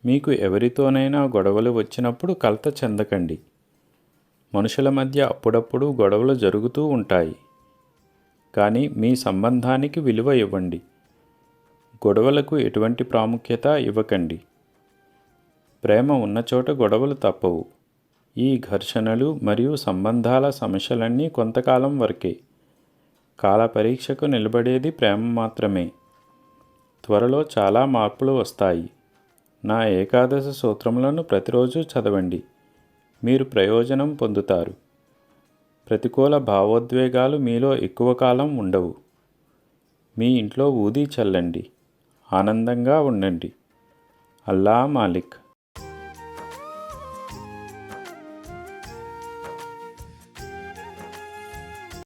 మీకు ఎవరితోనైనా గొడవలు వచ్చినప్పుడు కలత చెందకండి. మనుషుల మధ్య అప్పుడప్పుడు గొడవలు జరుగుతూ ఉంటాయి. కానీ మీ సంబంధానికి విలువ ఇవ్వండి. గొడవలకు ఎటువంటి ప్రాముఖ్యత ఇవ్వకండి. ప్రేమ ఉన్నచోట గొడవలు తప్పవు. ఈ ఘర్షణలు మరియు సంబంధాల సమస్యలన్నీ కొంతకాలం వరకే. కాల పరీక్షకు నిలబడేది ప్రేమ మాత్రమే. త్వరలో చాలా మార్పులు వస్తాయి. నా ఏకాదశ సూత్రములను ప్రతిరోజు చదవండి. మీరు ప్రయోజనం పొందుతారు. ప్రతికూల భావోద్వేగాలు మీలో ఎక్కువ కాలం ఉండవు. మీ ఇంట్లో ఊదీ చల్లండి. ఆనందంగా ఉండండి. అల్లా మాలిక్.